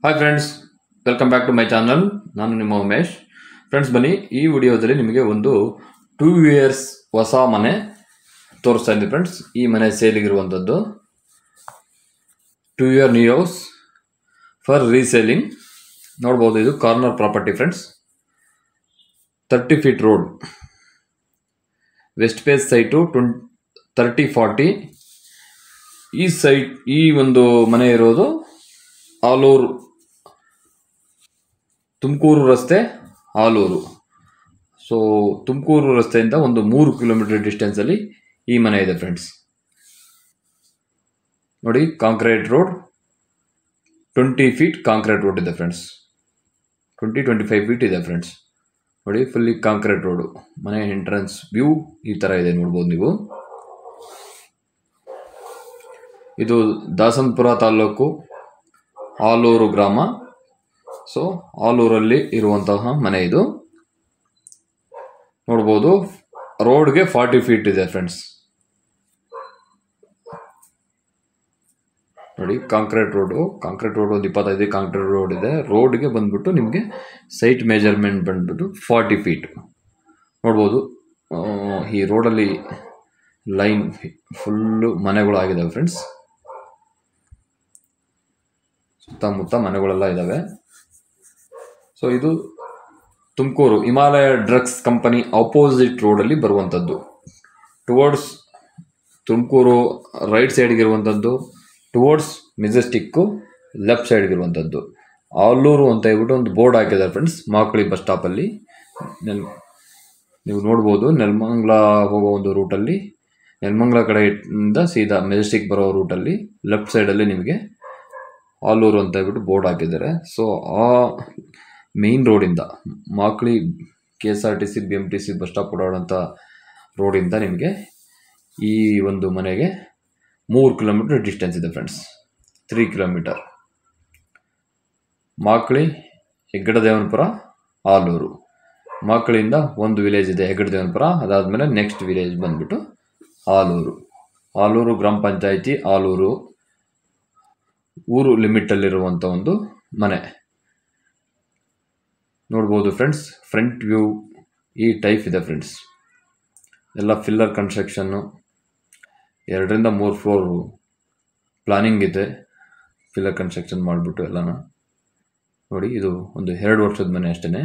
Hi friends, welcome back to my channel. ನಾನು ನಿಮ್ಮ Umesh. Friends, ಬನ್ನಿ ಈ ವಿಡಿಯೋದಲ್ಲಿ ನಿಮಗೆ ಒಂದು 2 ಇಯರ್ಸ್ ಹೊಸ ಮನೆ ತೋರಿಸ್ತಾ ಇದ್ದೀನಿ ಫ್ರೆಂಡ್ಸ್. ಈ ಮನೆ ಸೇಲಿಗಿರುವಂಥದ್ದು 2 year new house for reselling. ನೋಡ್ಬೋದು, ಇದು corner property friends. 30 feet road, west face site 30-40. ಈ ಸೈಟ್, ಈ ಒಂದು ಮನೆ ಇರೋದು ಆಲೂರು, ತುಮಕೂರು ರಸ್ತೆ, ಆಲೂರು. ಸೊ ತುಮಕೂರು ರಸ್ತೆಯಿಂದ ಒಂದು 3 ಕಿಲೋಮೀಟರ್ ಡಿಸ್ಟೆನ್ಸಲ್ಲಿ ಈ ಮನೆ ಇದೆ ಫ್ರೆಂಡ್ಸ್. ನೋಡಿ, concrete road, 20 feet concrete road ಇದೆ ಫ್ರೆಂಡ್ಸ್. 20-25 ಫೀಟ್ ಇದೆ ಫ್ರೆಂಡ್ಸ್. ನೋಡಿ, ಫುಲ್ಲಿ ಕಾಂಕ್ರೀಟ್ ರೋಡು. ಮನೆ ಎಂಟ್ರೆನ್ಸ್ ವ್ಯೂ ಈ ಥರ ಇದೆ, ನೋಡ್ಬೋದು ನೀವು. ಇದು ದಾಸನಪುರ ತಾಲೂಕು, ಆಲೂರು ಗ್ರಾಮ. ಸೊ ಆಲೂರಲ್ಲಿ ಇರುವಂತಹ ಮನೆ ಇದು. ನೋಡ್ಬೋದು, ರೋಡ್ಗೆ 40 ಫೀಟ್ ಇದೆ ಫ್ರೆಂಡ್ಸ್. ನೋಡಿ, ಕಾಂಕ್ರೀಟ್ ರೋಡು ಒಂದು 25 ಕಾಂಕ್ರೀಟ್ ರೋಡ್ ಇದೆ. ರೋಡ್ಗೆ ಬಂದ್ಬಿಟ್ಟು ನಿಮಗೆ ಸೈಟ್ ಮೆಜರ್ಮೆಂಟ್ ಬಂದ್ಬಿಟ್ಟು 40 ಫೀಟ್. ನೋಡ್ಬೋದು, ಈ ರೋಡಲ್ಲಿ ಲೈನ್ ಫುಲ್ಲು ಮನೆಗಳು ಆಗಿದ್ದಾವೆ ಫ್ರೆಂಡ್ಸ್. ಸುತ್ತಮುತ್ತ ಮನೆಗಳೆಲ್ಲ ಇದ್ದಾವೆ. ಸೊ ಇದು Tumakuru Himalaya drugs company opposite ರೋಡಲ್ಲಿ ಬರುವಂಥದ್ದು. ಟುವರ್ಡ್ಸ್ ತುಮಕೂರು ರೈಟ್ ಸೈಡ್ಗಿರುವಂಥದ್ದು, ಟುವರ್ಡ್ಸ್ ಮೆಜೆಸ್ಟಿಕ್ಕು ಲೆಫ್ಟ್ ಸೈಡ್ಗಿರುವಂಥದ್ದು. ಆಲೂರು ಅಂತ ಹೇಳ್ಬಿಟ್ಟು ಒಂದು ಬೋರ್ಡ್ ಹಾಕಿದ್ದಾರೆ ಫ್ರೆಂಡ್ಸ್, ಮಾಕಳಿ ಬಸ್ ಸ್ಟಾಪಲ್ಲಿ. ನೀವು ನೋಡ್ಬೋದು, ನೆಲಮಂಗಲ ಹೋಗೋ ಒಂದು ರೂಟಲ್ಲಿ, ನೆಲಮಂಗಲ ಕಡೆಯಿಂದ ಸೀದಾ ಮೆಜೆಸ್ಟಿಕ್ ಬರೋ ರೂಟಲ್ಲಿ ಲೆಫ್ಟ್ ಸೈಡಲ್ಲಿ ನಿಮಗೆ ಆಲೂರು ಅಂತ ಹೇಳ್ಬಿಟ್ಟು ಬೋರ್ಡ್ ಹಾಕಿದ್ದಾರೆ. ಸೊ ಆ ಮೇನ್ ರೋಡಿಂದ, Makali KSRTC BMTC bus stop ಓಡಾಡೋಂಥ ರೋಡಿಂದ ನಿಮಗೆ ಈ ಒಂದು ಮನೆಗೆ 3 ಕಿಲೋಮೀಟರ್ ಡಿಸ್ಟೆನ್ಸ್ ಇದೆ ಫ್ರೆಂಡ್ಸ್. 3 ಕಿಲೋಮೀಟರ್. ಮಾಕಳಿ, ಹೆಗ್ಗಡದೇವನಪುರ, ಆಲೂರು. ಮಾಕಳಿಯಿಂದ ಒಂದು ವಿಲೇಜ್ ಇದೆ, ಹೆಗ್ಗಡದೇವನಪುರ. ಅದಾದಮೇಲೆ ನೆಕ್ಸ್ಟ್ ವಿಲೇಜ್ ಬಂದ್ಬಿಟ್ಟು ಆಲೂರು ಗ್ರಾಮ ಪಂಚಾಯಿತಿ, ಆಲೂರು ಊರು ಲಿಮಿಟಲ್ಲಿರುವಂಥ ಒಂದು ಮನೆ. ನೋಡ್ಬೋದು ಫ್ರೆಂಡ್ಸ್, ಫ್ರಂಟ್ ವ್ಯೂ ಈ ಟೈಪ್ ಇದೆ ಫ್ರೆಂಡ್ಸ್. ಎಲ್ಲ ಫಿಲ್ಲರ್ ಕನ್ಸ್ಟ್ರಕ್ಷನ್ನು, 2-3 ಫ್ಲೋರ್ ಪ್ಲಾನಿಂಗ್ ಇದೆ. ಫಿಲ್ಲರ್ ಕನ್ಸ್ಟ್ರಕ್ಷನ್ ಮಾಡಿಬಿಟ್ಟು ಎಲ್ಲನ. ನೋಡಿ, ಇದು ಒಂದು 2 ವರ್ಷದ ಮನೆ ಅಷ್ಟೇ.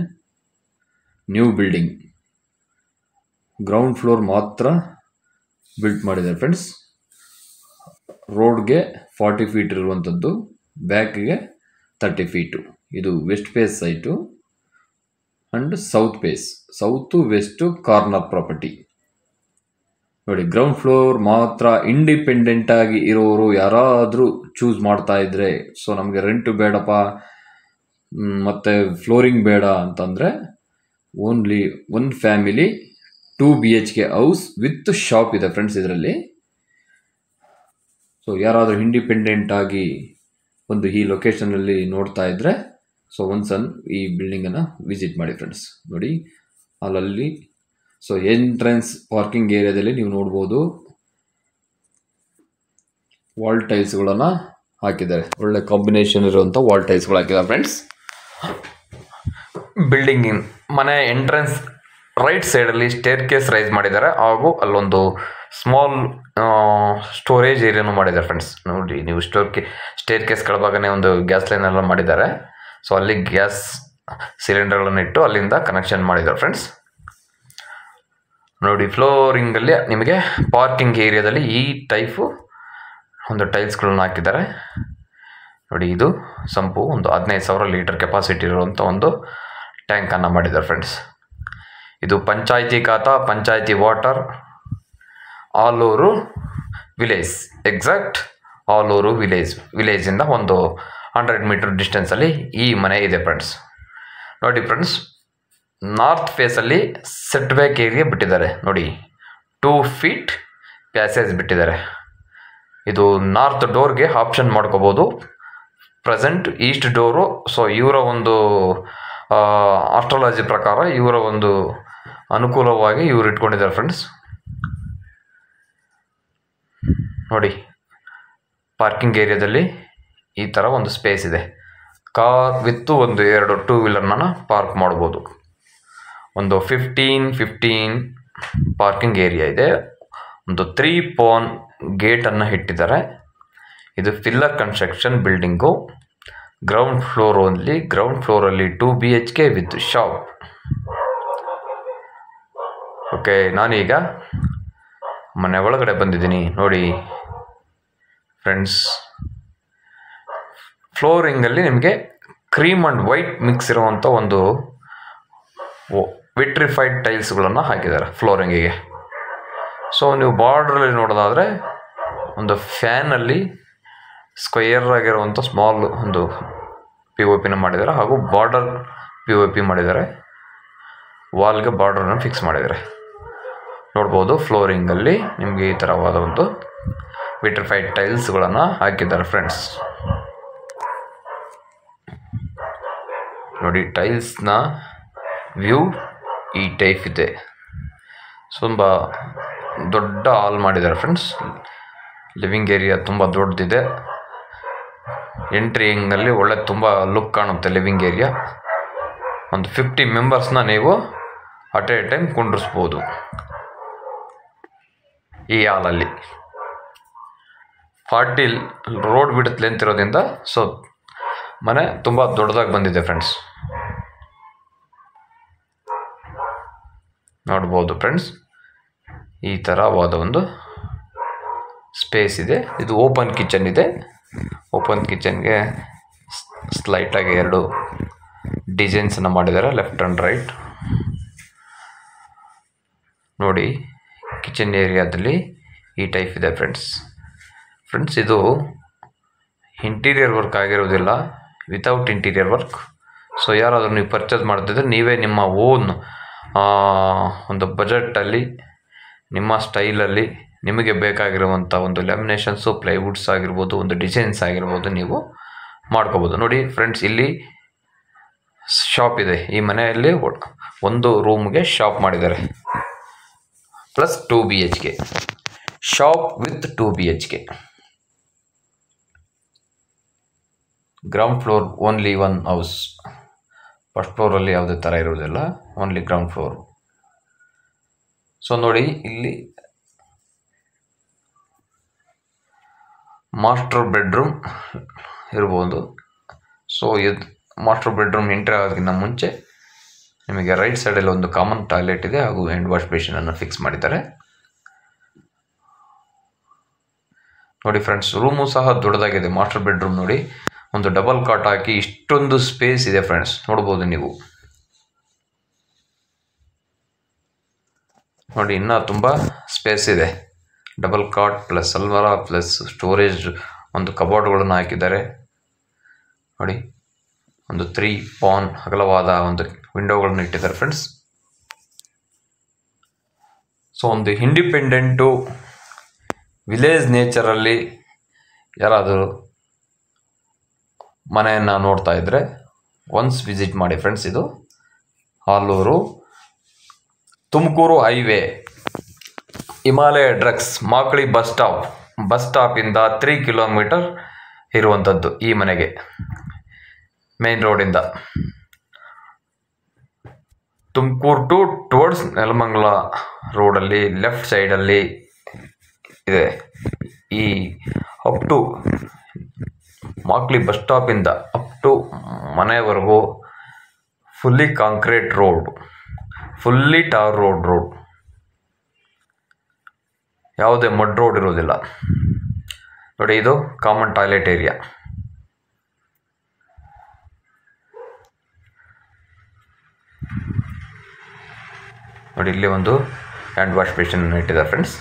ನ್ಯೂ ಬಿಲ್ಡಿಂಗ್, ಗ್ರೌಂಡ್ ಫ್ಲೋರ್ ಮಾತ್ರ ಬಿಲ್ಟ್ ಮಾಡಿದ್ದಾರೆ ಫ್ರೆಂಡ್ಸ್. ರೋಡ್ಗೆ 40 ಫೀಟ್ ಇರುವಂಥದ್ದು, ಬ್ಯಾಕ್ಗೆ 30 ಫೀಟು. ಇದು west face site and south face, south west corner property. ನೋಡಿ, ಗ್ರೌಂಡ್ ಫ್ಲೋರ್ ಮಾತ್ರ ಇಂಡಿಪೆಂಡೆಂಟಾಗಿ ಇರೋರು ಯಾರಾದರೂ ಚೂಸ್ ಮಾಡ್ತಾ ಇದ್ರೆ, ಸೊ ನಮಗೆ ರೆಂಟು ಬೇಡಪ್ಪ ಮತ್ತು ಫ್ಲೋರಿಂಗ್ ಬೇಡ ಅಂತಂದರೆ, only 1 family 2 BHK house with shop ಇದೆ ಫ್ರೆಂಡ್ಸ್ ಇದರಲ್ಲಿ. ಸೊ ಯಾರಾದರೂ ಇಂಡಿಪೆಂಡೆಂಟಾಗಿ ಒಂದು ಈ ಲೊಕೇಶನಲ್ಲಿ ನೋಡ್ತಾ ಇದ್ದರೆ, ಸೊ ಒಂದ್ಸಲ ಈ ಬಿಲ್ಡಿಂಗನ್ನು ವಿಸಿಟ್ ಮಾಡಿ ಫ್ರೆಂಡ್ಸ್. ನೋಡಿ, ಅಲ್ಲಲ್ಲಿ ಸೊ ಎಂಟ್ರೆನ್ಸ್ ಪಾರ್ಕಿಂಗ್ ಏರಿಯಾದಲ್ಲಿ ನೀವು ನೋಡ್ಬೋದು, ವಾಲ್ ಟೈಲ್ಸ್ಗಳನ್ನು ಹಾಕಿದ್ದಾರೆ. ಒಳ್ಳೆ ಕಾಂಬಿನೇಷನ್ ಇರುವಂಥ ವಾಲ್ ಟೈಲ್ಸ್ಗಳು ಹಾಕಿದ್ದಾರೆ ಫ್ರೆಂಡ್ಸ್. ಬಿಲ್ಡಿಂಗ್ ಮನೆ ಎಂಟ್ರೆನ್ಸ್ ರೈಟ್ ಸೈಡಲ್ಲಿ ಸ್ಟೇರ್ ಕೇಸ್ ರೈಸ್ ಮಾಡಿದ್ದಾರೆ, ಹಾಗೂ ಅಲ್ಲೊಂದು ಸ್ಮಾಲ್ ಸ್ಟೋರೇಜ್ ಏರಿಯಾನು ಮಾಡಿದ್ದಾರೆ ಫ್ರೆಂಡ್ಸ್. ನೋಡಿ, ನೀವು ಸ್ಟೇರ್ ಕೇಸ್ ಕೆಳಭಾಗನೇ ಒಂದು ಗ್ಯಾಸ್ ಲೈನ್ ಎಲ್ಲ ಮಾಡಿದ್ದಾರೆ. ಸೊ ಅಲ್ಲಿ ಗ್ಯಾಸ್ ಸಿಲಿಂಡರ್ಗಳನ್ನು ಇಟ್ಟು ಅಲ್ಲಿಂದ ಕನೆಕ್ಷನ್ ಮಾಡಿದ್ದಾರೆ ಫ್ರೆಂಡ್ಸ್. ನೋಡಿ, ಫ್ಲೋರಿಂಗಲ್ಲಿ ನಿಮಗೆ ಪಾರ್ಕಿಂಗ್ ಏರಿಯಾದಲ್ಲಿ ಈ ಟೈಪು ಒಂದು ಟೈಲ್ಸ್ಗಳನ್ನ ಹಾಕಿದ್ದಾರೆ. ನೋಡಿ, ಇದು ಸಂಪು ಒಂದು 15,000 ಲೀಟರ್ ಕೆಪಾಸಿಟಿ ಇರುವಂಥ ಒಂದು ಟ್ಯಾಂಕನ್ನು ಮಾಡಿದ್ದಾರೆ ಫ್ರೆಂಡ್ಸ್. ಇದು panchayat khata, panchayat water, Aluru village, exact Aluru ವಿಲೇಜಿಂದ ಒಂದು 100 ಮೀಟರ್ ಡಿಸ್ಟೆನ್ಸಲ್ಲಿ ಈ ಮನೆ ಇದೆ ಫ್ರೆಂಡ್ಸ್. ನೋಡಿ ಫ್ರೆಂಡ್ಸ್, ನಾರ್ತ್ ಫೇಸಲ್ಲಿ ಸೆಟ್ ಬ್ಯಾಕ್ ಏರಿಯಾ ಬಿಟ್ಟಿದ್ದಾರೆ. ನೋಡಿ, 2 ಫೀಟ್ ಪ್ಯಾಸೇಜ್ ಬಿಟ್ಟಿದ್ದಾರೆ. ಇದು ನಾರ್ತ್ ಡೋರ್ಗೆ ಆಪ್ಷನ್ ಮಾಡ್ಕೋಬೋದು. Present east door. ಸೊ ಇವರ ಒಂದು ಆಸ್ಟ್ರಾಲಜಿ ಪ್ರಕಾರ ಇವರ ಒಂದು ಅನುಕೂಲವಾಗಿ ಇವರು ಇಟ್ಕೊಂಡಿದ್ದಾರೆ ಫ್ರೆಂಡ್ಸ್. ನೋಡಿ, ಪಾರ್ಕಿಂಗ್ ಏರಿಯಾದಲ್ಲಿ ಈ ಥರ ಒಂದು ಸ್ಪೇಸ್ ಇದೆ. ಕಾರ್ ವಿತ್ತು ಒಂದು 2 ಟೂ ವೀಲರ್ನ ಪಾರ್ಕ್ ಮಾಡ್ಬೋದು. ಒಂದು 15 ಪಾರ್ಕಿಂಗ್ ಏರಿಯಾ ಇದೆ. ಒಂದು 3 ಪಾನ್ ಗೇಟನ್ನು ಇಟ್ಟಿದ್ದಾರೆ. ಇದು pillar construction building. Ground floor only. Ground ಫ್ಲೋರಲ್ಲಿ 2 BHK ವಿತ್ ಶಾಪ್. ಓಕೆ, ನಾನೀಗ ಮನೆ ಒಳಗಡೆ ಬಂದಿದ್ದೀನಿ. ನೋಡಿ ಫ್ರೆಂಡ್ಸ್, ಫ್ಲೋರಿಂಗಲ್ಲಿ ನಿಮಗೆ ಕ್ರೀಮ್ ಆ್ಯಂಡ್ ವೈಟ್ ಮಿಕ್ಸ್ ಇರುವಂಥ ಒಂದು ವಿಟ್ರಿಫೈಡ್ ಟೈಲ್ಸ್ಗಳನ್ನು ಹಾಕಿದ್ದಾರೆ ಫ್ಲೋರಿಂಗಿಗೆ. ಸೊ ನೀವು ಬಾರ್ಡ್ರಲ್ಲಿ ನೋಡೋದಾದರೆ ಒಂದು ಫ್ಯಾನಲ್ಲಿ ಸ್ಕ್ವಯರ್ ಆಗಿರುವಂಥ ಸ್ಮಾಲ್ ಒಂದು POP ಮಾಡಿದ್ದಾರೆ, ಹಾಗೂ ಬಾರ್ಡರ್ POP ಮಾಡಿದ್ದಾರೆ. ವಾಲ್ಗೆ ಬಾರ್ಡರನ್ನು ಫಿಕ್ಸ್ ಮಾಡಿದ್ದಾರೆ. ನೋಡ್ಬೋದು ಫ್ಲೋರಿಂಗಲ್ಲಿ ನಿಮಗೆ ಈ ಥರವಾದ ಒಂದು ವಿಟ್ರಿಫೈಡ್ ಟೈಲ್ಸ್ಗಳನ್ನು ಹಾಕಿದ್ದಾರೆ ಫ್ರೆಂಡ್ಸ್. ನೋಡಿ ಟೈಲ್ಸ್ನ ವ್ಯೂ ಈ ಟೈಪ್ ಇದೆ. ತುಂಬ ದೊಡ್ಡ ಹಾಲ್ ಮಾಡಿದ್ದಾರೆ ಫ್ರೆಂಡ್ಸ್. ಲಿವಿಂಗ್ ಏರಿಯಾ ತುಂಬ ದೊಡ್ಡದಿದೆ. ಎಂಟ್ರಿಂಗಲ್ಲಿ ಒಳ್ಳೆ ತುಂಬ ಲುಕ್ ಕಾಣುತ್ತೆ ಲಿವಿಂಗ್ ಏರಿಯಾ. ಒಂದು 50 ಮೆಂಬರ್ಸ್ನ ನೀವು ಅಟ್ ಎ ಟೈಮ್ ಕುಂಡ್ರಿಸ್ಬೋದು ಈ ಹಾಲಲ್ಲಿ. 40 ರೋಡ್ ಬಿಡುತ್ತೆ ಲೆಂತ್ ಸೊ ಮನೆ ತುಂಬ ದೊಡ್ಡದಾಗಿ ಬಂದಿದೆ ಫ್ರೆಂಡ್ಸ್. ನೋಡ್ಬೋದು ಫ್ರೆಂಡ್ಸ್, ಈ ಥರವಾದ ಒಂದು ಸ್ಪೇಸ್ ಇದೆ. ಇದು ಓಪನ್ ಕಿಚನ್ ಇದೆ. ಓಪನ್ ಕಿಚನ್ಗೆ ಸ್ಲೈಟಾಗಿ 2 ಡಿಸೈನ್ಸನ್ನು ಮಾಡಿದ್ದಾರೆ, ಲೆಫ್ಟ್ ಆ್ಯಂಡ್ ರೈಟ್. ನೋಡಿ ಕಿಚನ್ ಏರಿಯಾದಲ್ಲಿ ಈ ಟೈಪ್ ಇದೆ ಫ್ರೆಂಡ್ಸ್. ಇದು ಇಂಟೀರಿಯರ್ ವರ್ಕ್ ಆಗಿರೋದಿಲ್ಲ, ವಿತೌಟ್ ಇಂಟೀರಿಯರ್ ವರ್ಕ್. ಸೊ ಯಾರಾದರೂ ನೀವು ಪರ್ಚೇಸ್ ಮಾಡ್ತಿದ್ರೆ ನೀವೇ ನಿಮ್ಮ ಓನ್ ಒಂದು ಬಜೆಟಲ್ಲಿ ನಿಮ್ಮ ಸ್ಟೈಲಲ್ಲಿ ನಿಮಗೆ ಬೇಕಾಗಿರುವಂಥ ಒಂದು ಲ್ಯಾಮಿನೇಷನ್ಸು, ಪ್ಲೈವುಡ್ಸ್ ಆಗಿರ್ಬೋದು, ಒಂದು ಡಿಸೈನ್ಸ್ ಆಗಿರ್ಬೋದು, ನೀವು ಮಾಡ್ಕೋಬೋದು. ನೋಡಿ ಫ್ರೆಂಡ್ಸ್, ಇಲ್ಲಿ ಶಾಪ್ ಇದೆ. ಈ ಮನೆಯಲ್ಲಿ ಒಂದು ರೂಮ್ಗೆ ಶಾಪ್ ಮಾಡಿದ್ದಾರೆ, plus 2 BHK shop with 2 BHK. Ground floor only 1 house. First ಫ್ಲೋರಲ್ಲಿ ಯಾವುದೇ ಥರ ಇರೋದಿಲ್ಲ, ಓನ್ಲಿ ಗ್ರೌಂಡ್ ಫ್ಲೋರ್. ಸೊ ನೋಡಿ ಇಲ್ಲಿ ಮಾಸ್ಟರ್ ಬೆಡ್ರೂಮ್ ಇರ್ಬೋದು. ಸೊ ಇದು ಮಾಸ್ಟರ್ ಬೆಡ್ರೂಮ್ ಎಂಟ್ರಿ ಆಗೋದಕ್ಕಿಂತ ಮುಂಚೆ ನಿಮಗೆ ರೈಟ್ ಸೈಡಲ್ಲಿ ಒಂದು ಕಾಮನ್ ಟಾಯ್ಲೆಟ್ ಇದೆ, ಹಾಗೂ ಹ್ಯಾಂಡ್ ವಾಶ್ ಬೇಸಿನನ್ನು ಫಿಕ್ಸ್ ಮಾಡಿದ್ದಾರೆ. ನೋಡಿ ಫ್ರೆಂಡ್ಸ್, ರೂಮು ಸಹ ದೊಡ್ಡದಾಗಿದೆ. ಮಾಸ್ಟರ್ ಬೆಡ್ರೂಮ್ ನೋಡಿ, ಒಂದು ಡಬಲ್ ಕಾಟ್ ಹಾಕಿ ಇಷ್ಟೊಂದು ಸ್ಪೇಸ್ ಇದೆ ಫ್ರೆಂಡ್ಸ್. ನೋಡ್ಬೋದು ನೀವು. ನೋಡಿ ಇನ್ನೂ ತುಂಬ ಸ್ಪೇಸ್ ಇದೆ. ಡಬಲ್ ಕಾಟ್ ಪ್ಲಸ್ ಅಲ್ಮರ ಪ್ಲಸ್ ಸ್ಟೋರೇಜ್, ಒಂದು ಕಬೋರ್ಡ್ಗಳನ್ನು ಹಾಕಿದ್ದಾರೆ. ನೋಡಿ ಒಂದು 3 ಪಾನ್ ಅಗಲವಾದ ಒಂದು ವಿಂಡೋಗಳನ್ನು ಇಟ್ಟಿದ್ದಾರೆ ಫ್ರೆಂಡ್ಸ್. ಸೊ ಒಂದು ಇಂಡಿಪೆಂಡೆಂಟು ವಿಲೇಜ್ ನೇಚರಲ್ಲಿ ಯಾರಾದರೂ ಮನೆಯನ್ನು ನೋಡ್ತಾ ಇದ್ದರೆ ಒನ್ಸ್ ವಿಸಿಟ್ ಮಾಡಿ ಫ್ರೆಂಡ್ಸ್. ಇದು Aluru Tumakuru highway, Himalaya drugs, Makali bus ಸ್ಟಾಪಿಂದ 3 ಕಿಲೋಮೀಟರ್ ಇರುವಂಥದ್ದು ಈ ಮನೆಗೆ, ಮೇನ್ ರೋಡಿಂದ. ತುಮಕೂರು ಟುವರ್ಡ್ಸ್ ನೆಲಮಂಗಲ ರೋಡಲ್ಲಿ ಲೆಫ್ಟ್ ಸೈಡಲ್ಲಿ ಇದೆ. ಈ ಅಪ್ ಟು ಮಾಕ್ಲಿ ಬಸ್ ಸ್ಟಾಪಿಂದ ಅಪ್ ಟು ಮನೆಯವರೆಗೂ fully concrete road, fully tar road. ಯಾವುದೇ ಮಡ್ ರೋಡ್ ಇರೋದಿಲ್ಲ. ನೋಡಿ ಇದು ಕಾಮನ್ ಟಾಯ್ಲೆಟ್ ಏರಿಯಾ. ನೋಡಿ ಇಲ್ಲಿ ಒಂದು ಹ್ಯಾಂಡ್ ವಾಶ್ ಬೇಸಿನ್ ಇಟ್ಟಿದ್ದಾರೆ ಫ್ರೆಂಡ್ಸ್.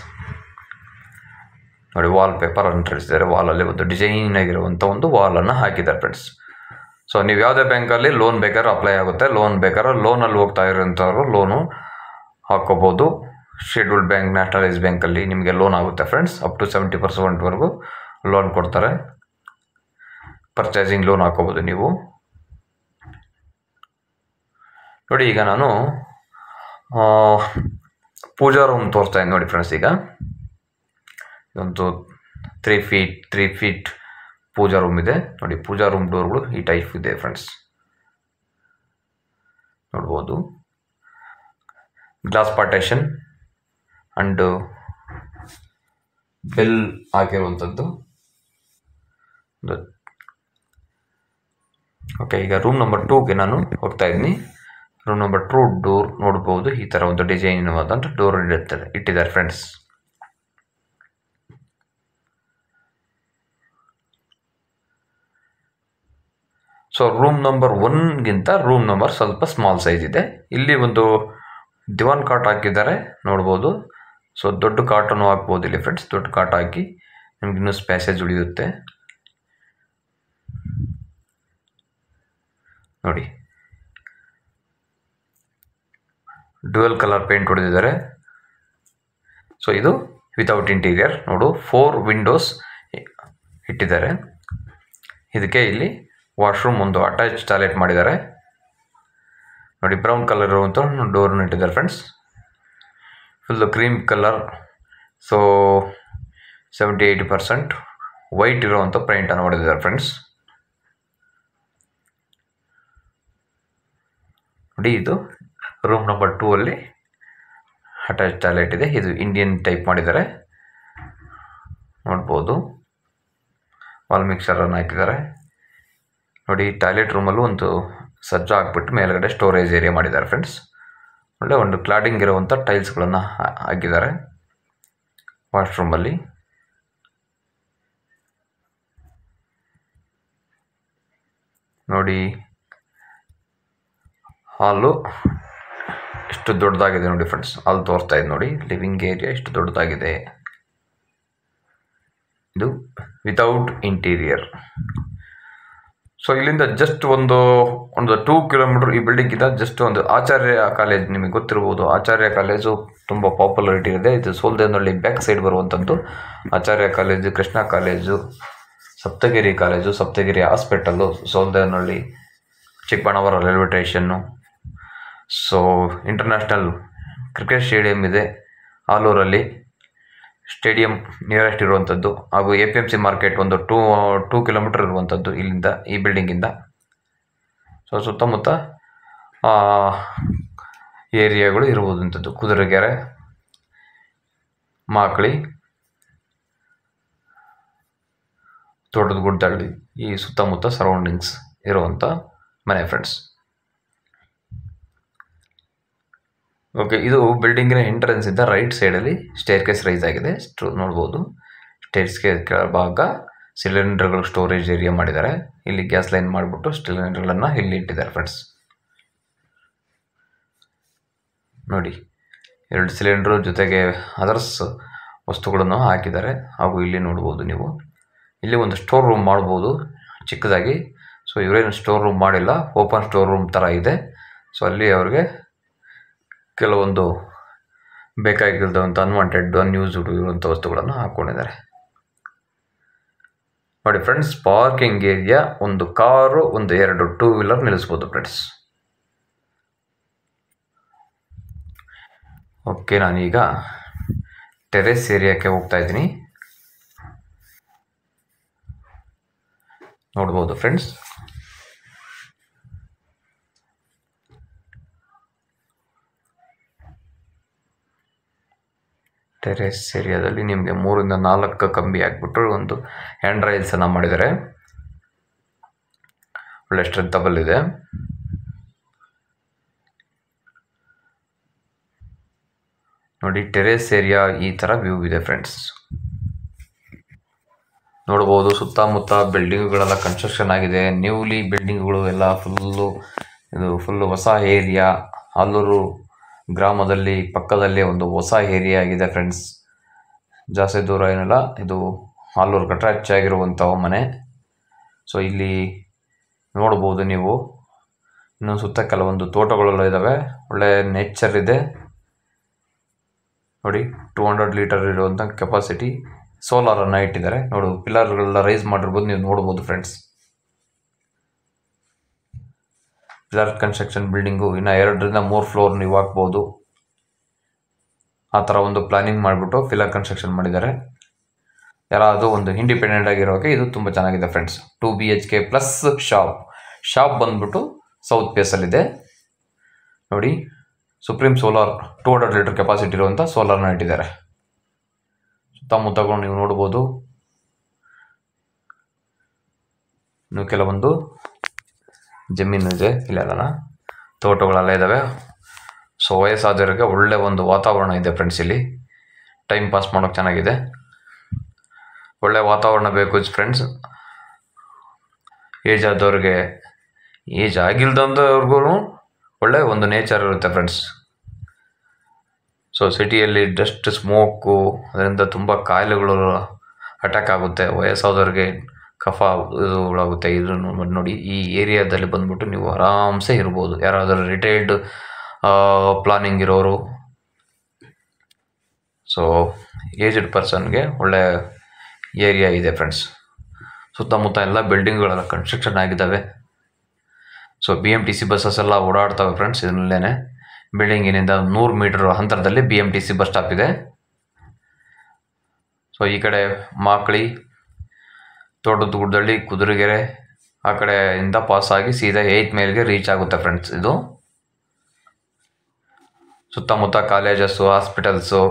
ನೋಡಿ ವಾಲ್ ಪೇಪರ್ ಅಂಟಿಸಿದ್ದಾರೆ. ವಾಲಲ್ಲಿ ಒಂದು ಡಿಸೈನ್ ಆಗಿರುವಂಥ ಒಂದು ವಾಲನ್ನು ಹಾಕಿದ್ದಾರೆ ಫ್ರೆಂಡ್ಸ್. ಸೊ ನೀವು ಯಾವುದೇ ಬ್ಯಾಂಕಲ್ಲಿ ಲೋನ್ ಬೇಕಾದ್ರೆ ಅಪ್ಲೈ ಆಗುತ್ತೆ. ಲೋನ್ ಬೇಕಾದ್ರೆ ಲೋನಲ್ಲಿ ಹೋಗ್ತಾ ಇರೋಂಥವ್ರು ಲೋನು ಹಾಕ್ಕೋಬೋದು. ಶೆಡ್ಯೂಲ್ಡ್ ಬ್ಯಾಂಕ್, ನ್ಯಾಷನಲೈಸ್ ಬ್ಯಾಂಕಲ್ಲಿ ನಿಮಗೆ ಲೋನ್ ಆಗುತ್ತೆ ಫ್ರೆಂಡ್ಸ್. ಅಪ್ ಟು 70% ಲೋನ್ ಕೊಡ್ತಾರೆ. ಪರ್ಚೇಸಿಂಗ್ ಲೋನ್ ಹಾಕ್ಕೋಬೋದು ನೀವು. ನೋಡಿ ಈಗ ನಾನು ಪೂಜಾ ರೂಮ್ ತೋರಿಸ್ತಾ ಇದ್ದೀನಿ ನೋಡಿ ಫ್ರೆಂಡ್ಸ್. ಈಗ ಒಂದು 3 ಫೀಟ್ ಪೂಜಾ ರೂಮ್ ಇದೆ ನೋಡಿ. ಪೂಜಾ ರೂಮ್ ಡೋರ್ಗಳು ಈ ಟೈಪ್ ಇದೆ ಫ್ರೆಂಡ್ಸ್, ನೋಡ್ಬೋದು. ಗ್ಲಾಸ್ ಪಾರ್ಟೇಷನ್ ಅಂಡ್ ಬೆಲ್ ಹಾಕಿರುವಂಥದ್ದು. ಓಕೆ, ಈಗ ರೂಮ್ ನಂಬರ್ 2ಗೆ ನಾನು ಹೋಗ್ತಾ ಇದ್ದೀನಿ. ರೂಮ್ ನಂಬರ್ 2 ಡೋರ್ ನೋಡ್ಬೋದು, ಈ ಥರ ಒಂದು ಡಿಸೈನ್ ಆದಂಥ ಡೋರ್ ಇಟ್ಟಿದ್ದಾರೆ ಫ್ರೆಂಡ್ಸ್. ಸೊ ರೂಮ್ ನಂಬರ್ 1ಗಿಂತ ರೂಮ್ ನಂಬರ್ ಸ್ವಲ್ಪ ಸ್ಮಾಲ್ ಸೈಜ್ ಇದೆ. ಇಲ್ಲಿ ಒಂದು ದಿವಾನ್ ಕಾಟ್ ಹಾಕಿದ್ದಾರೆ ನೋಡ್ಬೋದು. ಸೊ ದೊಡ್ಡ ಕಾಟನ್ನು ಹಾಕ್ಬೋದು ಇಲ್ಲಿ ಫ್ರೆಂಡ್ಸ್. ದೊಡ್ಡ ಕಾಟ್ ಹಾಕಿ ನಿಮ್ಗೆ ಇನ್ನೂ ಸ್ಪೇಸೇಜ್ ಉಳಿಯುತ್ತೆ ನೋಡಿ. ಡ್ಯುಯಲ್ ಕಲರ್ ಪೇಂಟ್ ಹೊಡೆದಿದ್ದಾರೆ. ಸೊ ಇದು ವಿತೌಟ್ ಇಂಟೀರಿಯರ್ ನೋಡು. 4 ವಿಂಡೋಸ್ ಇಟ್ಟಿದ್ದಾರೆ. ಇದಕ್ಕೆ ಇಲ್ಲಿ ವಾಶ್ರೂಮ್, ಒಂದು ಅಟ್ಯಾಚ್ ಟಾಯ್ಲೆಟ್ ಮಾಡಿದ್ದಾರೆ ನೋಡಿ. ಬ್ರೌನ್ ಕಲರ್ ಇರುವಂಥ ಡೋರ್ನ ಇಟ್ಟಿದ್ದಾರೆ friends. Full cream colour. So 70-80% white ಇರುವಂಥ ಪೇಂಟನ್ನು ಹೊಡೆದಿದ್ದಾರೆ ಫ್ರೆಂಡ್ಸ್ ನೋಡಿ. ಇದು ರೂಮ್ ನಂಬರ್ 2 ಅಲ್ಲಿ ಅಟ್ಯಾಚ್ ಟಾಯ್ಲೆಟ್ ಇದೆ. ಇದು ಇಂಡಿಯನ್ ಟೈಪ್ ಮಾಡಿದ್ದಾರೆ ನೋಡ್ಬೋದು. ವಾಲ್ ಮಿಕ್ಸರನ್ನು ಹಾಕಿದ್ದಾರೆ ನೋಡಿ. ಟಾಯ್ಲೆಟ್ ರೂಮಲ್ಲೂ ಒಂದು ಸಜ್ಜಾ ಹಾಕ್ಬಿಟ್ಟು ಮೇಲ್ಗಡೆ ಸ್ಟೋರೇಜ್ ಏರಿಯಾ ಮಾಡಿದ್ದಾರೆ ಫ್ರೆಂಡ್ಸ್. ಒಳ್ಳೆ ಒಂದು ಕ್ಲಾಡಿಂಗ್ ಇರುವಂಥ ಟೈಲ್ಸ್ಗಳನ್ನು ಹಾಕಿದ್ದಾರೆ ವಾಶ್ರೂಮಲ್ಲಿ ನೋಡಿ. ಹಾಲು ಎಷ್ಟು ದೊಡ್ಡದಾಗಿದೆ ನೋಡಿ ಫ್ರೆಂಡ್ಸ್. ಹಾಲ್ ತೋರಿಸ್ತಾ ಇದೆ ನೋಡಿ. ಲಿವಿಂಗ್ ಏರಿಯಾ ಎಷ್ಟು ದೊಡ್ಡದಾಗಿದೆ. ಇದು ವಿತೌಟ್ ಇಂಟೀರಿಯರ್. ಸೊ ಇಲ್ಲಿಂದ ಜಸ್ಟ್ ಒಂದು 2 ಕಿಲೋಮೀಟರ್ ಈ ಬಿಲ್ಡಿಂಗಿಂದ ಜಸ್ಟ್ ಒಂದು ಆಚಾರ್ಯ ಕಾಲೇಜ್, ನಿಮಗೆ ಗೊತ್ತಿರ್ಬೋದು. ಆಚಾರ್ಯ ಕಾಲೇಜು ತುಂಬ ಪಾಪ್ಯುಲಾರಿಟಿ ಇದೆ. ಇದು ಸೋಲ್ದೇನಹಳ್ಳಿ ಬ್ಯಾಕ್ ಸೈಡ್ ಬರುವಂಥದ್ದು. Acharya college, Krishna college, Saptagiri college, Saptagiri hospital, Soldevanahalli, Chikkaballapur railway station. So international cricket stadium ಇದೆ ಆಲೂರಲ್ಲಿ. ಸ್ಟೇಡಿಯಂ ನಿಯರೆಸ್ಟ್ ಇರುವಂಥದ್ದು. ಹಾಗೂ APMC ಮಾರ್ಕೆಟ್ ಒಂದು 2 ಕಿಲೋಮೀಟರ್ ಇರುವಂಥದ್ದು ಇಲ್ಲಿಂದ, ಈ ಬಿಲ್ಡಿಂಗಿಂದ. ಸೊ ಸುತ್ತಮುತ್ತ ಏರಿಯಾಗಳು ಇರುವುದಂಥದ್ದು. ಕುದುರೆಗೆರೆ, ಮಾಕಳಿ, ತೋಟದ ಗುಡ್ಡಳ್ಳಿ, ಈ ಸುತ್ತಮುತ್ತ ಸರೌಂಡಿಂಗ್ಸ್ ಇರುವಂಥ ಮನೆ ಫ್ರೆಂಡ್ಸ್. ಓಕೆ, ಇದು ಬಿಲ್ಡಿಂಗಿನ ಎಂಟ್ರೆನ್ಸ್ ಇಂದ ರೈಟ್ ಸೈಡಲ್ಲಿ ಸ್ಟೇರ್ ಕೇಸ್ ರೈಸ್ ಆಗಿದೆ ನೋಡ್ಬೋದು. ಸ್ಟೇರ್ ಕೇಸ್ ಕೆಳಭಾಗ ಸಿಲಿಂಡರ್ಗಳು ಸ್ಟೋರೇಜ್ ಏರಿಯಾ ಮಾಡಿದ್ದಾರೆ. ಇಲ್ಲಿ ಗ್ಯಾಸ್ ಲೈನ್ ಮಾಡಿಬಿಟ್ಟು ಸಿಲಿಂಡರ್ಗಳನ್ನು ಇಲ್ಲಿ ಇಟ್ಟಿದ್ದಾರೆ ಫ್ರೆಂಡ್ಸ್ ನೋಡಿ. 2 ಸಿಲಿಂಡ್ರು ಜೊತೆಗೆ ಅದರ್ಸ್ ವಸ್ತುಗಳನ್ನು ಹಾಕಿದ್ದಾರೆ. ಹಾಗೂ ಇಲ್ಲಿ ನೋಡ್ಬೋದು ನೀವು, ಇಲ್ಲಿ ಒಂದು ಸ್ಟೋರ್ ರೂಮ್ ಮಾಡ್ಬೋದು ಚಿಕ್ಕದಾಗಿ. ಸೊ ಇವರೇನು ಸ್ಟೋರ್ ರೂಮ್ ಮಾಡಿಲ್ಲ, ಓಪನ್ ಸ್ಟೋರ್ ರೂಮ್ ಥರ ಇದೆ. ಸೊ ಅಲ್ಲಿ ಅವ್ರಿಗೆ ಕೆಲವೊಂದು ಬೇಕಾಗಿರುವಂಥ ಅನ್ವಾಂಟೆಡ್, ಅನ್ಯೂಸ್ಡ್ ಇರುವಂಥ ವಸ್ತುಗಳನ್ನು ಹಾಕ್ಕೊಂಡಿದ್ದಾರೆ ನೋಡಿ ಫ್ರೆಂಡ್ಸ್. ಪಾರ್ಕಿಂಗ್ ಏರಿಯಾ, ಒಂದು ಕಾರು, ಒಂದು 2 ಟೂ ವೀಲರ್ ನಿಲ್ಲಿಸ್ಬೋದು ಫ್ರೆಂಡ್ಸ್. ಓಕೆ, ನಾನೀಗ ಟೆರೆಸ್ ಏರಿಯಾಕ್ಕೆ ಹೋಗ್ತಾ ಇದ್ದೀನಿ ನೋಡ್ಬೋದು ಫ್ರೆಂಡ್ಸ್. ಟೆರೆಸ್ ಏರಿಯಾದಲ್ಲಿ ನಿಮಗೆ 3ರಿಂದ 4 ಕಂಬಿ ಹಾಕ್ಬಿಟ್ಟು ಒಂದು ಹ್ಯಾಂಡ್ ರೈಲ್ಸನ್ನು ಮಾಡಿದ್ದಾರೆ. ಒಳ್ಳೆ ಸ್ಟ್ರೆಂಥಬಲ್ ಇದೆ ನೋಡಿ. ಟೆರೆಸ್ ಏರಿಯಾ ಈ ಥರ ವ್ಯೂ ಇದೆ ಫ್ರೆಂಡ್ಸ್ ನೋಡ್ಬೋದು. ಸುತ್ತಮುತ್ತ ಬಿಲ್ಡಿಂಗ್ಗಳೆಲ್ಲ ಕನ್ಸ್ಟ್ರಕ್ಷನ್ ಆಗಿದೆ. ನ್ಯೂಲಿ ಬಿಲ್ಡಿಂಗ್ಗಳು ಎಲ್ಲ ಫುಲ್ಲು ಹೊಸ ಏರಿಯಾ. ಆಲೂರು ಗ್ರಾಮದಲ್ಲಿ ಪಕ್ಕದಲ್ಲೇ ಒಂದು ಹೊಸ ಏರಿಯಾ ಆಗಿದೆ ಫ್ರೆಂಡ್ಸ್. ಜಾಸ್ತಿ ದೂರ ಏನಿಲ್ಲ. ಇದು ಆಲೂರು ಅಟ್ಯಾಚ್ ಆಗಿರುವಂಥ ಮನೆ. ಸೊ ಇಲ್ಲಿ ನೋಡ್ಬೋದು ನೀವು, ಇನ್ನು ಸುತ್ತ ಕೆಲವೊಂದು ತೋಟಗಳೆಲ್ಲ ಇದ್ದಾವೆ. ಒಳ್ಳೆ ನೇಚರ್ ಇದೆ ನೋಡಿ. 200 ಲೀಟರ್ ಇರುವಂಥ ಕೆಪಾಸಿಟಿ ಸೋಲಾರನ್ನು ಇಟ್ಟಿದ್ದಾರೆ ನೋಡು. ಪಿಲ್ಲರ್ಗಳೆಲ್ಲ ರೈಸ್ ಮಾಡಿರ್ಬೋದು, ನೀವು ನೋಡ್ಬೋದು ಫ್ರೆಂಡ್ಸ್. ಪಿಲ್ಲರ್ ಕನ್ಸ್ಟ್ರಕ್ಷನ್ ಬಿಲ್ಡಿಂಗು ಇನ್ನು 2ರಿಂದ 3 ಫ್ಲೋರ್ ನೀವು ಹಾಕ್ಬೋದು. ಆ ಥರ ಒಂದು ಪ್ಲಾನಿಂಗ್ ಮಾಡಿಬಿಟ್ಟು ಪಿಲ್ಲರ್ ಕನ್ಸ್ಟ್ರಕ್ಷನ್ ಮಾಡಿದ್ದಾರೆ. ಯಾರಾದರೂ ಒಂದು ಇಂಡಿಪೆಂಡೆಂಟ್ ಆಗಿರೋಕೆ ಇದು ತುಂಬ ಚೆನ್ನಾಗಿದೆ ಫ್ರೆಂಡ್ಸ್. 2 BHK ಪ್ಲಸ್ ಶಾಪ್ ಬಂದ್ಬಿಟ್ಟು ಸೌತ್ ಫೇಸಲ್ಲಿದೆ ನೋಡಿ. ಸುಪ್ರೀಂ ಸೋಲಾರ್ 200 ಲೀಟರ್ ಕೆಪಾಸಿಟಿ ಇರುವಂಥ ಸೋಲಾರ್ನ ಇಟ್ಟಿದ್ದಾರೆ. ಸುತ್ತಮುತ್ತಗಳು ನೀವು ನೋಡ್ಬೋದು. ಇನ್ನು ಕೆಲವೊಂದು ಜಮೀನು ಇದೆ, ಇಲ್ಲೆಲ್ಲ ತೋಟಗಳೆಲ್ಲ ಇದ್ದಾವೆ. ಸೊ ವಯಸ್ಸಾದವರಿಗೆ ಒಳ್ಳೆ ಒಂದು ವಾತಾವರಣ ಇದೆ ಫ್ರೆಂಡ್ಸ್. ಇಲ್ಲಿ ಟೈಮ್ ಪಾಸ್ ಮಾಡೋಕ್ಕೆ ಚೆನ್ನಾಗಿದೆ. ಒಳ್ಳೆ ವಾತಾವರಣ ಬೇಕು ಫ್ರೆಂಡ್ಸ್. ಏಜ್ ಆದವ್ರಿಗೆ, ಏಜ್ ಆಗಿಲ್ದಂಥವ್ರಿಗೂ ಒಳ್ಳೆ ಒಂದು ನೇಚರ್ ಇರುತ್ತೆ ಫ್ರೆಂಡ್ಸ್. ಸೊ ಸಿಟಿಯಲ್ಲಿ ಡಸ್ಟ್, ಸ್ಮೋಕು, ಅದರಿಂದ ತುಂಬ ಕಾಯಿಲೆಗಳು ಅಟ್ಯಾಕ್ ಆಗುತ್ತೆ. ವಯಸ್ಸಾದವ್ರಿಗೆ ಕಫ ಇದುಗಳಾಗುತ್ತೆ. ಇದು ನೋಡಿ, ಈ ಏರಿಯಾದಲ್ಲಿ ಬಂದ್ಬಿಟ್ಟು ನೀವು ಆರಾಮ್ಸೆ ಇರ್ಬೋದು. ಯಾರಾದರೂ ರಿಟೈರ್ಡ್ ಪ್ಲಾನಿಂಗ್ ಇರೋರು, ಸೊ ಏಜ್ಡ್ ಪರ್ಸನ್ಗೆ ಒಳ್ಳೆ ಏರಿಯಾ ಇದೆ ಫ್ರೆಂಡ್ಸ್. ಸುತ್ತಮುತ್ತ ಎಲ್ಲ ಬಿಲ್ಡಿಂಗ್ಗಳೆಲ್ಲ ಕನ್ಸ್ಟ್ರಕ್ಷನ್ ಆಗಿದ್ದಾವೆ. ಸೊ BMTC ಬಸ್ಸಸ್ ಎಲ್ಲ ಓಡಾಡ್ತವೆ ಫ್ರೆಂಡ್ಸ್. ಇದರಲ್ಲೇ ಬಿಲ್ಡಿಂಗಿನಿಂದ 100 ಮೀಟರ್ ಅಂತರದಲ್ಲಿ BMTC ಬಸ್ ಸ್ಟಾಪ್ ಇದೆ. ಸೊ ಈ ಕಡೆ ಮಾಕ್ಳಿ, ತೋಟದ ಗುಡ್ಡಳ್ಳಿ, ಕುದುರೆಗೆರೆ ಆ ಕಡೆಯಿಂದ ಪಾಸ್ ಆಗಿ ಸೀದಾ 8th ಮೈಲ್ಗೆ ರೀಚ್ ಆಗುತ್ತೆ ಫ್ರೆಂಡ್ಸ್. ಇದು ಸುತ್ತಮುತ್ತ colleges, hospitals,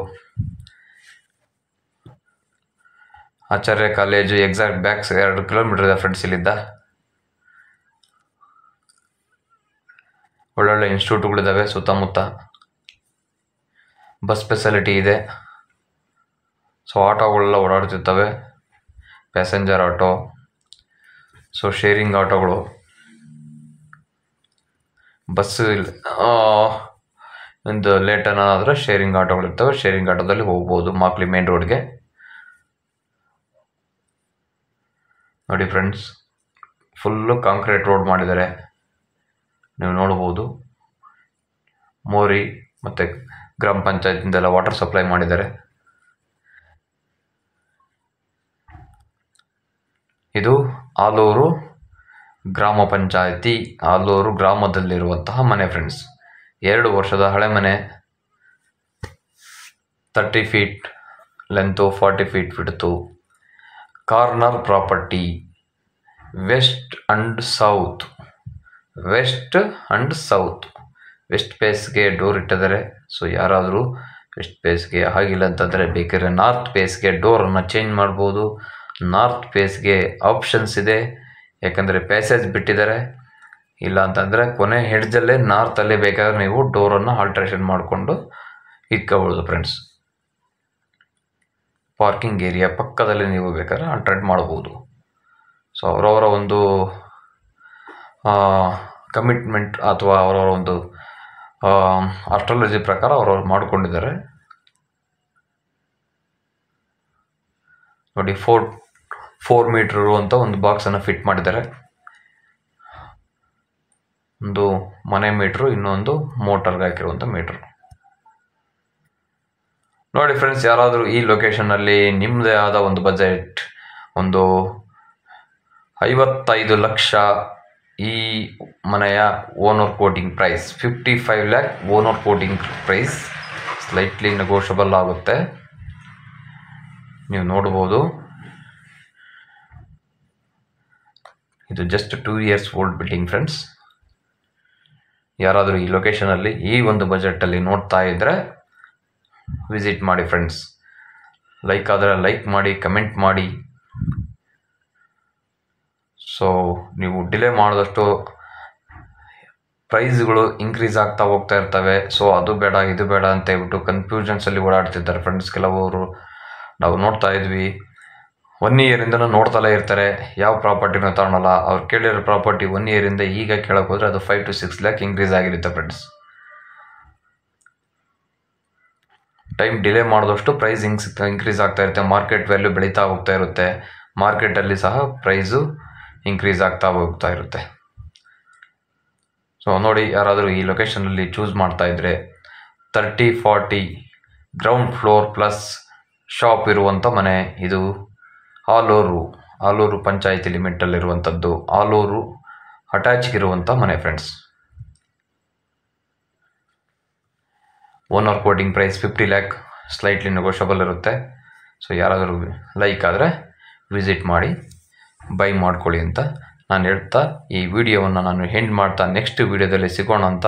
Acharya college exact backs 2 kilometre ಇದೆ ಫ್ರೆಂಡ್ಸ್. ಇಲ್ಲಿದ್ದ ಒಳ್ಳೊಳ್ಳೆ ಇನ್ಸ್ಟಿಟ್ಯೂಟ್ಗಳಿದ್ದಾವೆ. ಸುತ್ತಮುತ್ತ ಬಸ್ ಫೆಸಿಲಿಟಿ ಇದೆ. ಸೊ ಆಟೋಗಳೆಲ್ಲ ಓಡಾಡ್ತಿರ್ತವೆ, ಪ್ಯಾಸೆಂಜರ್ ಆಟೋ, ಸೊ ಶೇರಿಂಗ್ ಆಟೋಗಳು. ಬಸ್ಸು ಒಂದು ಲೇಟ್ ಅನ್ನೋದಾದರೆ ಶೇರಿಂಗ್ ಆಟೋಗಳಿರ್ತವೆ. ಶೇರಿಂಗ್ ಆಟೋದಲ್ಲಿ ಹೋಗ್ಬೋದು ಮಾಕ್ಲಿ ಮೇನ್ ರೋಡ್ಗೆ. ನೋಡಿ ಫ್ರೆಂಡ್ಸ್, ಫುಲ್ಲು ಕಾಂಕ್ರೀಟ್ ರೋಡ್ ಮಾಡಿದ್ದಾರೆ, ನೀವು ನೋಡ್ಬೋದು. ಮೋರಿ ಮತ್ತು ಗ್ರಾಮ ಪಂಚಾಯತಿಂದೆಲ್ಲ ವಾಟರ್ ಸಪ್ಲೈ ಮಾಡಿದ್ದಾರೆ. ಇದು ಆಲೂರು ಗ್ರಾಮ ಪಂಚಾಯತಿ, ಆಲೂರು ಗ್ರಾಮದಲ್ಲಿರುವಂತಹ ಮನೆ ಫ್ರೆಂಡ್ಸ್. 2 ವರ್ಷದ ಹಳೆ ಮನೆ, 30 feet length, 40 feet width, corner property, west and south. West ಫೇಸ್ಗೆ ಡೋರ್ ಇಟ್ಟಿದ್ದಾರೆ. ಸೊ ಯಾರಾದರೂ ವೆಸ್ಟ್ ಫೇಸ್ಗೆ ಆಗಿಲ್ಲ ಅಂತಂದರೆ ಬೇಕಾದ್ರೆ ನಾರ್ತ್ ಫೇಸ್ಗೆ ಡೋರನ್ನು ಚೇಂಜ್ ಮಾಡ್ಬೋದು. ನಾರ್ತ್ ಫೇಸ್ಗೆ ಆಪ್ಷನ್ಸ್ ಇದೆ, ಯಾಕಂದರೆ ಪ್ಯಾಸೇಜ್ ಬಿಟ್ಟಿದ್ದಾರೆ. ಇಲ್ಲ ಅಂತಂದರೆ ಕೊನೆ ಹೆಡ್ಜಲ್ಲೇ ನಾರ್ತಲ್ಲೇ ಬೇಕಾದ್ರೆ ನೀವು ಡೋರನ್ನು ಆಲ್ಟ್ರೇಷನ್ ಮಾಡಿಕೊಂಡು ಇಟ್ಕೋಬೋದು ಫ್ರೆಂಡ್ಸ್. ಪಾರ್ಕಿಂಗ್ ಏರಿಯಾ ಪಕ್ಕದಲ್ಲಿ ನೀವು ಬೇಕಾದ್ರೆ ಆಲ್ಟ್ರೇಟ್ ಮಾಡ್ಬೋದು. ಸೊ ಅವರವರ ಒಂದು ಕಮಿಟ್ಮೆಂಟ್ ಅಥವಾ ಅವರವರ ಒಂದು ಆಸ್ಟ್ರಾಲಜಿ ಪ್ರಕಾರ ಅವರವ್ರು ಮಾಡ್ಕೊಂಡಿದ್ದಾರೆ. ನೋಡಿ, 4 ಮೀಟ್ರ್ ಇರುವಂಥ ಒಂದು ಬಾಕ್ಸನ್ನು ಫಿಟ್ ಮಾಡಿದ್ದಾರೆ. ಒಂದು ಮನೆ ಮೀಟ್ರು, ಇನ್ನೊಂದು ಮೋಟರ್ಗೆ ಹಾಕಿರುವಂಥ ಮೀಟ್ರು. ನೋಡಿ ಫ್ರೆಂಡ್ಸ್, ಯಾರಾದರೂ ಈ ಲೊಕೇಶನ್ನಲ್ಲಿ ನಿಮ್ಮದೇ ಆದ ಒಂದು ಬಜೆಟ್, ಒಂದು 55 ಲಕ್ಷ ಈ ಮನೆಯ owner quoting price, 55 lakh owner quoting price, slightly negotiable ಆಗುತ್ತೆ. ನೀವು ನೋಡ್ಬೋದು, ಇದು just 2 years old building friends. ಯಾರಾದರೂ ಈ ಲೊಕೇಶನಲ್ಲಿ ಈ ಒಂದು ಬಜೆಟಲ್ಲಿ ನೋಡ್ತಾ ಇದ್ದರೆ ವಿಸಿಟ್ ಮಾಡಿ ಫ್ರೆಂಡ್ಸ್. ಲೈಕ್ ಆದರೆ ಲೈಕ್ ಮಾಡಿ, ಕಮೆಂಟ್ ಮಾಡಿ. ಸೊ ನೀವು ಡಿಲೇ ಮಾಡಿದಷ್ಟು ಪ್ರೈಸ್ಗಳು ಇನ್ಕ್ರೀಸ್ ಆಗ್ತಾ ಹೋಗ್ತಾ ಇರ್ತವೆ. ಸೊ ಅದು ಬೇಡ ಇದು ಬೇಡ ಅಂತ ಹೇಳ್ಬಿಟ್ಟು ಕನ್ಫ್ಯೂಷನ್ಸಲ್ಲಿ ಓಡಾಡ್ತಿದ್ದಾರೆ ಫ್ರೆಂಡ್ಸ್. ಕೆಲವರು ನಾವು ನೋಡ್ತಾ ಇದ್ವಿ, 1 ಇಯರಿಂದನೂ ನೋಡ್ತಲೇ ಇರ್ತಾರೆ, ಯಾವ ಪ್ರಾಪರ್ಟಿನೂ ತಗೊಳಲ್ಲ. ಅವ್ರು ಕೇಳಿರೋ ಪ್ರಾಪರ್ಟಿ 1 ಇಯರಿಂದ ಈಗ ಕೇಳಕ್ಕೆ ಹೋದರೆ ಅದು 5 to 6 ಲ್ಯಾಕ್ ಇನ್ಕ್ರೀಸ್ ಆಗಿರುತ್ತೆ ಫ್ರೆಂಡ್ಸ್. ಟೈಮ್ ಡಿಲೇ ಮಾಡಿದಷ್ಟು ಪ್ರೈಸ್ ಇನ್ಕ್ರೀಸ್ ಆಗ್ತಾ ಇರುತ್ತೆ. ಮಾರ್ಕೆಟ್ ವ್ಯಾಲ್ಯೂ ಬೆಳೀತಾ ಹೋಗ್ತಾ ಇರುತ್ತೆ. ಮಾರ್ಕೆಟಲ್ಲಿ ಸಹ ಪ್ರೈಸು ಇನ್ಕ್ರೀಸ್ ಆಗ್ತಾ ಹೋಗ್ತಾ ಇರುತ್ತೆ. ಸೊ ನೋಡಿ, ಯಾರಾದರೂ ಈ ಲೊಕೇಶನಲ್ಲಿ ಚೂಸ್ ಮಾಡ್ತಾ ಇದ್ದರೆ 30-40 ಗ್ರೌಂಡ್ ಫ್ಲೋರ್ ಪ್ಲಸ್ ಶಾಪ್ ಇರುವಂಥ ಮನೆ. ಇದು ಆಲೂರು ಪಂಚಾಯಿತಿ ಲಿಮಿಟಲ್ಲಿರುವಂಥದ್ದು, ಆಲೂರು ಅಟ್ಯಾಚ್ಗಿರುವಂಥ ಮನೆ friends. Owner quoting price 50 lakh, slightly negotiable ಇರುತ್ತೆ. ಸೊ ಯಾರಾದರೂ ಲೈಕ್ ಆದರೆ ವಿಸಿಟ್ ಮಾಡಿ ಬೈ ಮಾಡ್ಕೊಳ್ಳಿ ಅಂತ ನಾನು ಹೇಳ್ತಾ ಈ ವಿಡಿಯೋವನ್ನು ನಾನು ಎಂಡ್ ಮಾಡ್ತಾ ನೆಕ್ಸ್ಟ್ ವಿಡಿಯೋದಲ್ಲಿ ಸಿಗೋಣ ಅಂತ